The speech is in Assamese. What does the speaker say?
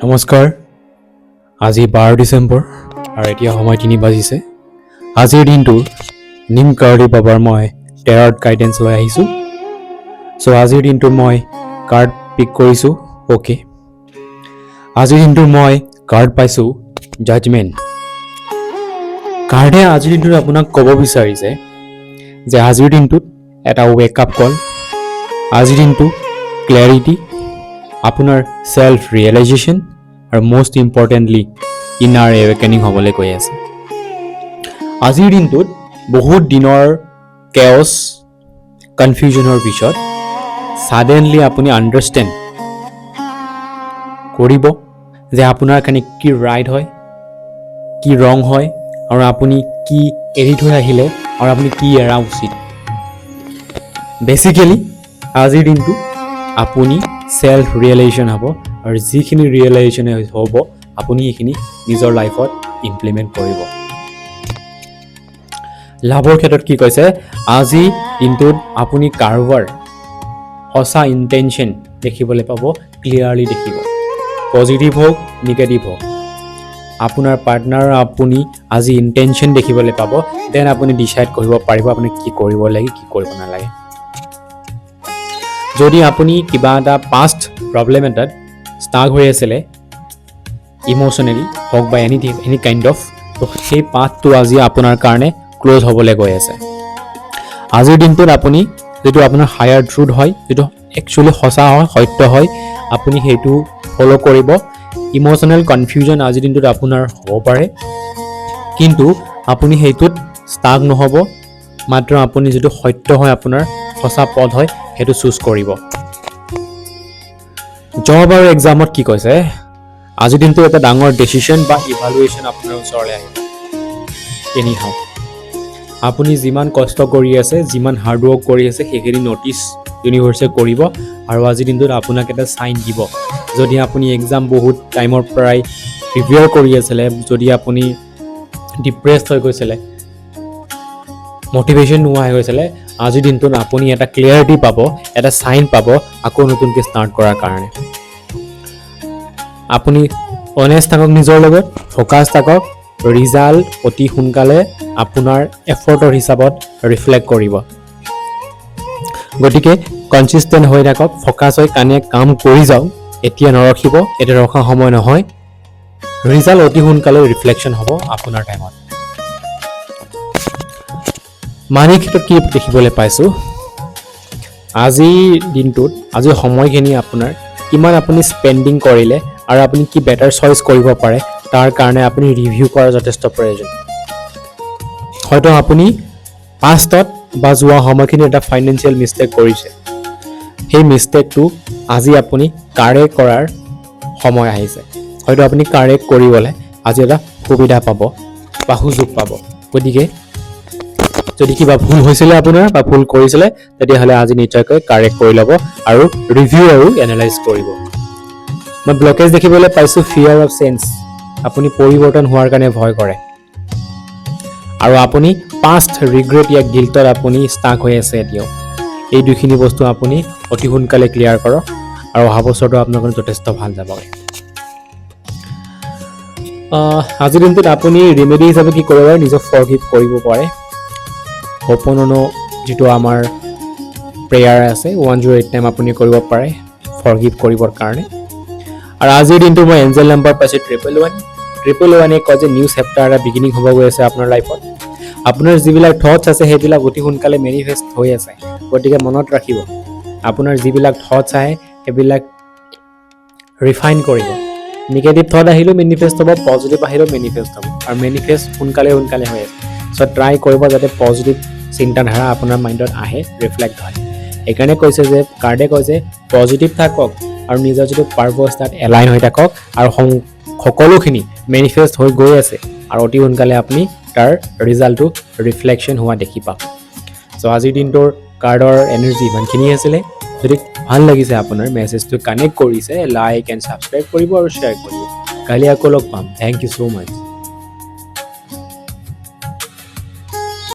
নমস্কাৰ। আজি 12 ডিচেম্বৰ আৰু এতিয়া সময় 3 বাজিছে। আজিৰ দিনটো নিম কাৰ্ডি বাবাৰ মই টেৰত গাইডেন্স লৈ আহিছোঁ। চ' আজিৰ দিনটো মই কাৰ্ড পিক কৰিছোঁ। অ'কে, আজিৰ দিনটো মই কাৰ্ড পাইছোঁ জাজমেণ্ট। কাৰ্ডে আজিৰ দিনটোত আপোনাক ক'ব বিচাৰিছে যে আজিৰ দিনটোত এটা ৱেক আপ কল, আজিৰ দিনটো ক্লেৰিটি, আপোনাৰ চেল্ফ ৰিয়েলাইজেশ্যন আৰু মষ্ট ইম্পৰ্টেণ্টলি ইনাৰ এৱেকেনিং হ'বলৈ কৈ আছে। আজিৰ দিনটোত বহুত দিনৰ কেঅছ কনফিউজনৰ পিছত ছাডেনলি আপুনি আণ্ডাৰষ্টেণ্ড কৰিব যে আপোনাৰ কাৰণে কি ৰাইট হয়, কি ৰং হয়, আৰু আপুনি কি এৰি থৈ আহিলে আৰু আপুনি কি এৰা উচিত। বেচিকেলি আজিৰ দিনটো আপুনি চেল্ফ ৰিয়েলাইজেশ্যন হ'ব, আৰু যিখিনি ৰিয়েলাইজেশ্যন হ'ব আপুনি সেইখিনি নিজৰ লাইফত ইমপ্লিমেণ্ট কৰিব। লাভৰ ক্ষেত্ৰত কি কৈছে, আজি দিনটোত আপুনি কাৰোবাৰ সঁচা ইণ্টেনশ্যন দেখিবলৈ পাব, ক্লিয়াৰলি দেখিব, পজিটিভ হওক নিগেটিভ হওক। আপোনাৰ পাৰ্টনাৰ আপুনি আজি ইণ্টেনশ্যন দেখিবলৈ পাব, দেন আপুনি ডিচাইড কৰিব পাৰিব আপুনি কি কৰিব লাগে কি কৰিব নালাগে। যদি আপুনি কিবা এটা পাষ্ট প্ৰব্লেম এটাত ষ্টাক হৈ আছিলে ইম'চনেলি হওক বা এনি কাইণ্ড অফ, সেই পাথটো আজি আপোনাৰ কাৰণে ক্ল'জ হ'বলৈ গৈ আছে। আজিৰ দিনটোত আপুনি যিটো আপোনাৰ হায়াৰ ট্ৰুথ হয়, যিটো একচুৱেলি সঁচা হয়, সত্য হয়, আপুনি সেইটো ফ'ল' কৰিব। ইম'চনেল কনফিউজন আজিৰ দিনটোত আপোনাৰ হ'ব পাৰে, কিন্তু আপুনি সেইটোত ষ্টাক নহ'ব, মাত্ৰ আপুনি যিটো সত্য হয়, আপোনাৰ সঁচা পথ হয়, সেইটো চুজ কৰিব। জব আৰু এক্সামত কি কৈছে, আজিৰ দিনটো এটা ডাঙৰ ডিচিশ্যন বা ইভালুৱেশ্যন আপোনাৰ ওচৰলৈ আহিব। এনিহাও আপুনি যিমান কষ্ট কৰি আছে, যিমান হাৰ্ডৱৰ্ক কৰি আছে, সেইখিনি ন'টিচ ইউনিভাৰ্ছে কৰিব, আৰু আজিৰ দিনটোত আপোনাক এটা চাইন দিব। যদি আপুনি এক্সাম বহুত টাইমৰ পৰাই প্ৰিপেয়াৰ কৰি আছিলে, যদি আপুনি ডিপ্ৰেছড হৈ গৈছিলে, মটিভেশ্যন নোহোৱা হৈ গৈছিলে, আজিৰ দিনটোত আপুনি এটা ক্লিয়াৰিটি পাব, এটা চাইন পাব আকৌ নতুনকৈ ষ্টাৰ্ট কৰাৰ কাৰণে। আপুনি অনেষ্ট থাকক নিজৰ লগত, ফ'কাছ থাকক, ৰিজাল্ট অতি সোনকালে আপোনাৰ এফৰ্টৰ হিচাপত ৰিফ্লেক্ট কৰিব। গতিকে কনচিষ্টেণ্ট হৈ থাকক, ফ'কাছ হৈ কাম কৰি যাওক। এতিয়া নৰখিব, এতিয়া ৰখা সময় নহয়, ৰিজাল্ট অতি সোনকালে ৰিফ্লেকশ্যন হ'ব আপোনাৰ টাইমত। মানিৰ ক্ষেত্ৰত কি দেখিবলৈ পাইছোঁ, আজিৰ দিনটোত আজিৰ সময়খিনি আপোনাৰ কিমান আপুনি স্পেণ্ডিং কৰিলে আৰু আপুনি কি বেটাৰ চইচ কৰিব পাৰে, তাৰ কাৰণে আপুনি ৰিভিউ কৰাৰ যথেষ্ট প্ৰয়োজন। হয়তো আপুনি পাষ্টত বা যোৱা সময়খিনি এটা ফাইনেন্সিয়েল মিষ্টেক কৰিছে, সেই মিষ্টেকটো আজি আপুনি কাৰেক্ট কৰাৰ সময় আহিছে। হয়তো আপুনি কাৰেক্ট কৰিবলৈ আজি এটা সুবিধা পাব বা সুযোগ পাব। গতিকে যদি কিবা ভুল হৈছিলে আপোনাৰ বা ভুল কৰিছিলে, তেতিয়াহ'লে আজি নিশ্চয়কৈ কাৰেক্ট কৰি ল'ব আৰু ৰিভিউ আৰু এনালাইজ কৰিব। মই ব্লকেজ দেখিবলৈ পাইছোঁ ফিয়াৰ অফ চেঞ্জ। আপুনি পৰিৱৰ্তন হোৱাৰ কাৰণে ভয় কৰে, আৰু আপুনি পাষ্ট ৰিগ্ৰেট ইয়াক গিল্টত আপুনি ষ্টাক হৈ আছে এতিয়াও। এই দুইখিনি বস্তু আপুনি অতি সোনকালে ক্লিয়াৰ কৰক, আৰু অহা বছৰটো আপোনাৰ কাৰণে যথেষ্ট ভাল যাব। আজিৰ দিনটোত আপুনি ৰিমেডি হিচাপে কি কৰিব পাৰে, নিজক ফৰগিভ কৰিব পাৰে। হোপ'ন'ন' যিটো আমাৰ প্ৰেয়াৰ আছে 108 টাইম আপুনি কৰিব পাৰে ফৰগিভ কৰিবৰ কাৰণে। আৰু আজিৰ দিনটো মই এঞ্জেল নাম্বাৰ পাইছোঁ 111। 111 কয় যে নিউ চেপ্টাৰ এটা বিগিনিং হ'ব গৈ আছে আপোনাৰ লাইফত। আপোনাৰ যিবিলাক থটছ আছে সেইবিলাক অতি সোনকালে মেনিফেষ্ট হৈ আছে। গতিকে মনত ৰাখিব, আপোনাৰ যিবিলাক থটছ আহে সেইবিলাক ৰিফাইন কৰিব। নিগেটিভ থট আহিলেও মেনিফেষ্ট হ'ব, পজিটিভ আহিলেও মেনিফেষ্ট হ'ব, আৰু মেনিফেষ্ট সোনকালে হৈ আছে। চ' ট্ৰাই কৰিব যাতে পজিটিভ চিন্তাধাৰা আপোনাৰ মাইণ্ডত আহে, ৰিফ্লেক্ট হয়। সেইকাৰণে কৈছে যে কাৰ্ডে কৈছে পজিটিভ থাকক আৰু নিজৰ যিটো পাৰ্পছ তাত এলাইন হৈ থাকক, আৰু সকলোখিনি মেনিফেষ্ট হৈ গৈ আছে, আৰু অতি সোনকালে আপুনি তাৰ ৰিজাল্টটো ৰিফ্লেকশ্যন হোৱা দেখি পাব। চ' আজিৰ দিনটোৰ কাৰ্ডৰ এনাৰ্জি ইমানখিনি আছিলে। যদি ভাল লাগিছে আপোনাৰ মেছেজটো কানেক্ট কৰিছে, লাইক এণ্ড ছাবস্ক্ৰাইব কৰিব আৰু শ্বেয়াৰ কৰিব। কালি আকৌ লগ পাম। থেংক ইউ ছ' মাছ।